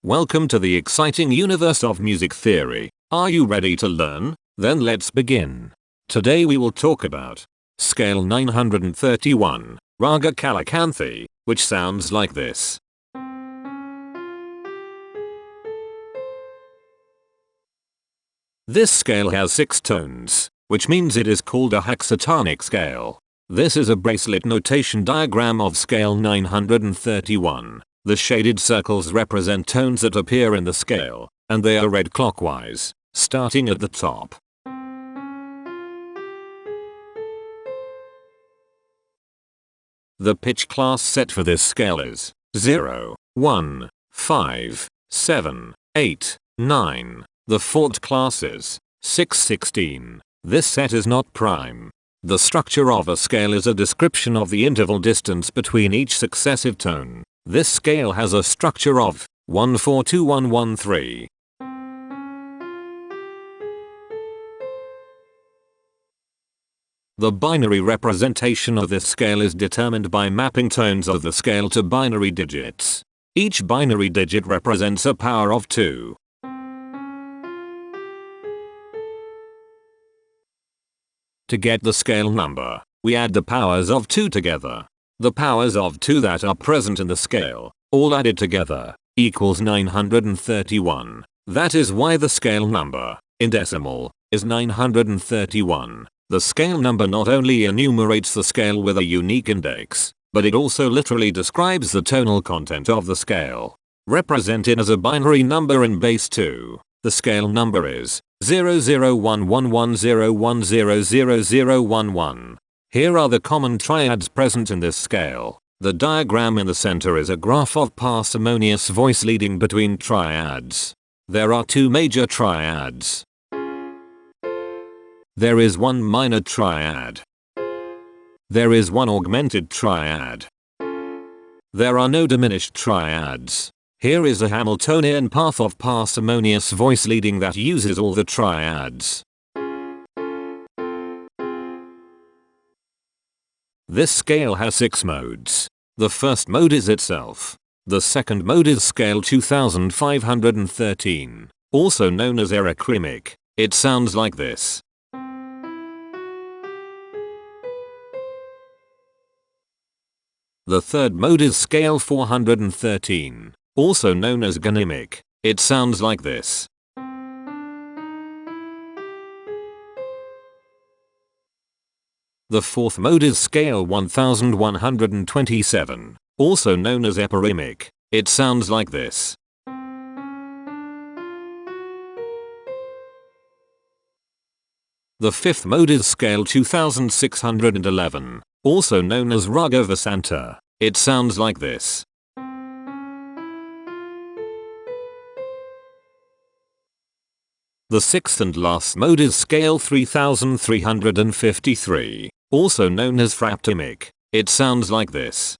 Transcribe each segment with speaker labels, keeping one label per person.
Speaker 1: Welcome to the exciting universe of music theory. Are you ready to learn? Then let's begin. Today we will talk about Scale 931, Raga Kalakanthi, which sounds like this. This scale has 6 tones, which means it is called a hexatonic scale. This is a bracelet notation diagram of scale 931. The shaded circles represent tones that appear in the scale, and they are read clockwise, starting at the top. The pitch class set for this scale is 0, 1, 5, 7, 8, 9. The fault class is 6, 16. This set is not prime. The structure of a scale is a description of the interval distance between each successive tone. This scale has a structure of 1, 4, 2, 1, 1, 3. The binary representation of this scale is determined by mapping tones of the scale to binary digits. Each binary digit represents a power of 2. To get the scale number, we add the powers of 2 together. The powers of 2 that are present in the scale, all added together, equals 931. That is why the scale number, in decimal, is 931. The scale number not only enumerates the scale with a unique index, but it also literally describes the tonal content of the scale. Represented as a binary number in base 2, the scale number is 001110100011. Here are the common triads present in this scale. The diagram in the center is a graph of parsimonious voice leading between triads. There are 2 major triads. There is 1 minor triad. There is 1 augmented triad. There are no diminished triads. Here is a Hamiltonian path of parsimonious voice leading that uses all the triads. This scale has 6 modes. The first mode is itself. The second mode is scale 2513, also known as aerochromic. It sounds like this. The third mode is scale 413, also known as gonymic. It sounds like this. The fourth mode is scale 1127, also known as epirhythmic. It sounds like this. The fifth mode is scale 2611, also known as Raga Kalakanthi. It sounds like this. The sixth and last mode is scale 3353, also known as fractimic. It sounds like this.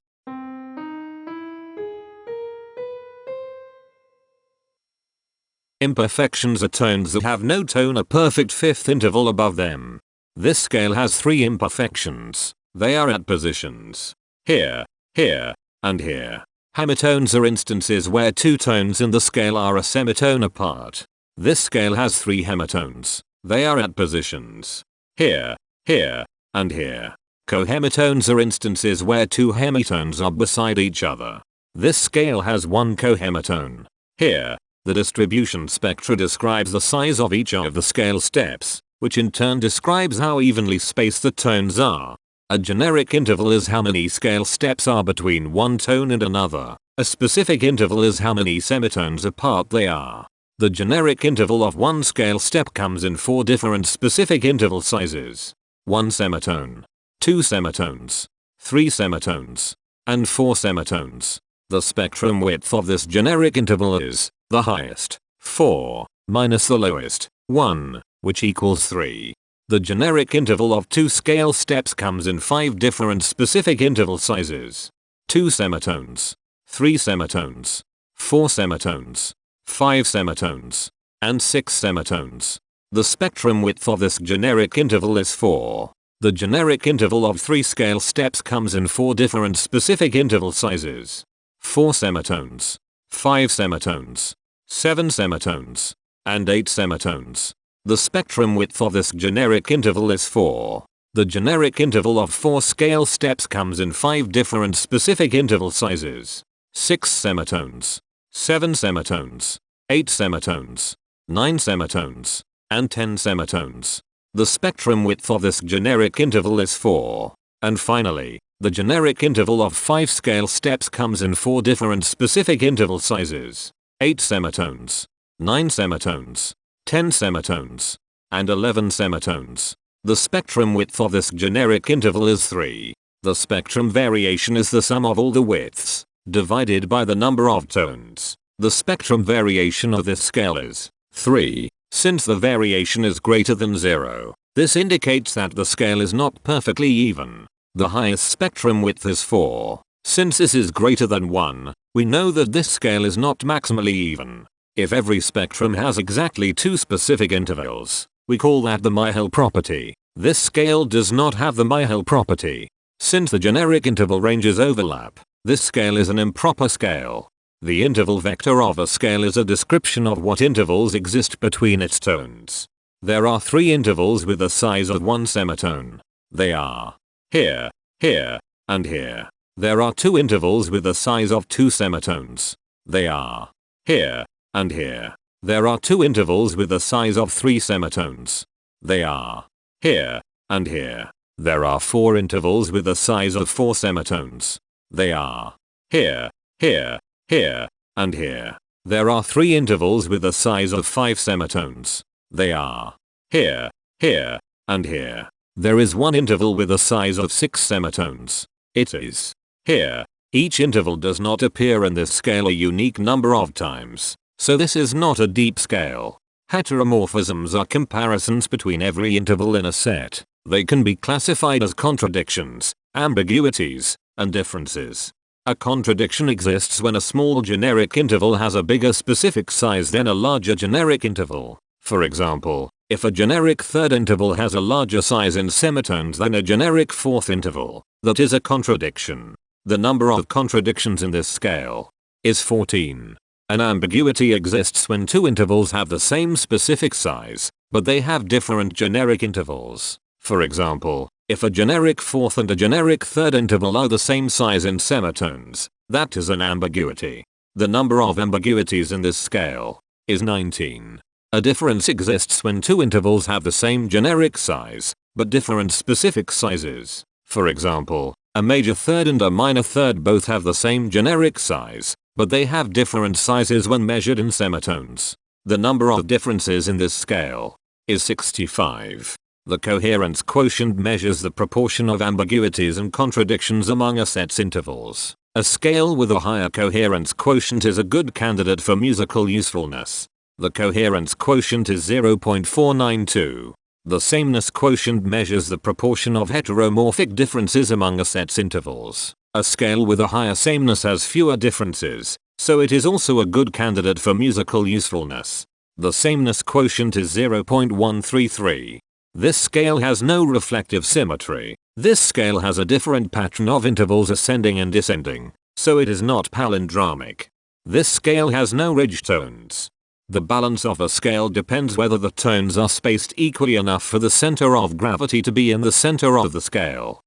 Speaker 1: Imperfections are tones that have no tone a perfect fifth interval above them. This scale has 3 imperfections. They are at positions here, here, and here. Hemitones are instances where 2 tones in the scale are a semitone apart. This scale has 3 hemitones. They are at positions here, here, and here. Cohemitones are instances where 2 hemitones are beside each other. This scale has 1 cohemitone here. The distribution spectra describes the size of each of the scale steps, which in turn describes how evenly spaced the tones are. A generic interval is how many scale steps are between one tone and another. A specific interval is how many semitones apart they are. The generic interval of one scale step comes in 4 different specific interval sizes. 1 semitone, 2 semitones, 3 semitones, and 4 semitones. The spectrum width of this generic interval is the highest, 4, minus the lowest, 1, which equals 3. The generic interval of 2 scale steps comes in 5 different specific interval sizes. 2 semitones, 3 semitones, 4 semitones, 5 semitones, and 6 semitones. The spectrum width of this generic interval is 4. The generic interval of 3 scale steps comes in 4 different specific interval sizes. 4 semitones, 5 semitones, 7 semitones, and 8 semitones. The spectrum width of this generic interval is 4. The generic interval of 4 scale steps comes in 5 different specific interval sizes. 6 semitones, 7 semitones, 8 semitones, 9 semitones, and 10 semitones. The spectrum width of this generic interval is 4. And finally, the generic interval of 5 scale steps comes in 4 different specific interval sizes. 8 semitones, 9 semitones, 10 semitones, and 11 semitones. The spectrum width of this generic interval is 3. The spectrum variation is the sum of all the widths, divided by the number of tones. The spectrum variation of this scale is 3. Since the variation is greater than 0, this indicates that the scale is not perfectly even. The highest spectrum width is 4. Since this is greater than 1, we know that this scale is not maximally even. If every spectrum has exactly 2 specific intervals, we call that the Myhill property. This scale does not have the Myhill property. Since the generic interval ranges overlap, this scale is an improper scale. The interval vector of a scale is a description of what intervals exist between its tones. There are 3 intervals with the size of 1 semitone. They are here, here, and here. There are 2 intervals with the size of 2 semitones. They are here, and here. There are 2 intervals with the size of 3 semitones. They are here, and here. There are 4 intervals with the size of 4 semitones. They are here, here, here, and here. There are 3 intervals with the size of 5 semitones. They are here, here, and here. There is 1 interval with a size of 6 semitones. It is here. Each interval does not appear in this scale a unique number of times, so this is not a deep scale. Heteromorphisms are comparisons between every interval in a set. They can be classified as contradictions, ambiguities, and differences. A contradiction exists when a small generic interval has a bigger specific size than a larger generic interval. For example, if a generic third interval has a larger size in semitones than a generic fourth interval, that is a contradiction. The number of contradictions in this scale is 14. An ambiguity exists when 2 intervals have the same specific size, but they have different generic intervals. For example, if a generic fourth and a generic third interval are the same size in semitones, that is an ambiguity. The number of ambiguities in this scale is 19. A difference exists when 2 intervals have the same generic size, but different specific sizes. For example, a major third and a minor third both have the same generic size, but they have different sizes when measured in semitones. The number of differences in this scale is 65. The coherence quotient measures the proportion of ambiguities and contradictions among a set's intervals. A scale with a higher coherence quotient is a good candidate for musical usefulness. The coherence quotient is 0.492. The sameness quotient measures the proportion of heteromorphic differences among a set's intervals. A scale with a higher sameness has fewer differences, so it is also a good candidate for musical usefulness. The sameness quotient is 0.133. This scale has no reflective symmetry. This scale has a different pattern of intervals ascending and descending, so it is not palindromic. This scale has no ridge tones. The balance of a scale depends whether the tones are spaced equally enough for the center of gravity to be in the center of the scale.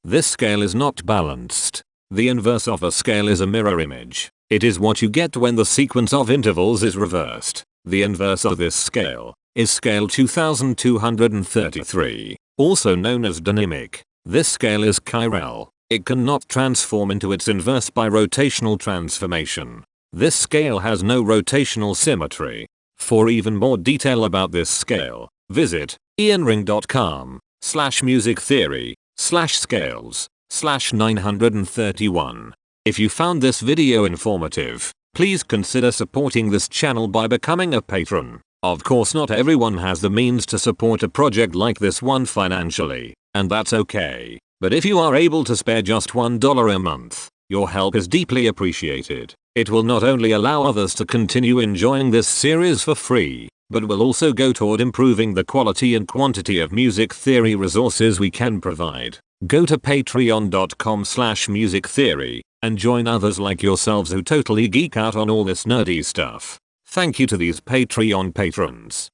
Speaker 1: This scale is not balanced. The inverse of a scale is a mirror image. It is what you get when the sequence of intervals is reversed. The inverse of this scale is scale 2233, also known as dynamic. This scale is chiral. It cannot transform into its inverse by rotational transformation. This scale has no rotational symmetry. For even more detail about this scale, visit ianring.com/musictheory/scales/931. If you found this video informative, please consider supporting this channel by becoming a patron. Of course, not everyone has the means to support a project like this one financially, and that's okay. But if you are able to spare just $1 a month, your help is deeply appreciated. It will not only allow others to continue enjoying this series for free, but will also go toward improving the quality and quantity of music theory resources we can provide. Go to patreon.com/musictheory and join others like yourselves who totally geek out on all this nerdy stuff. Thank you to these Patreon patrons.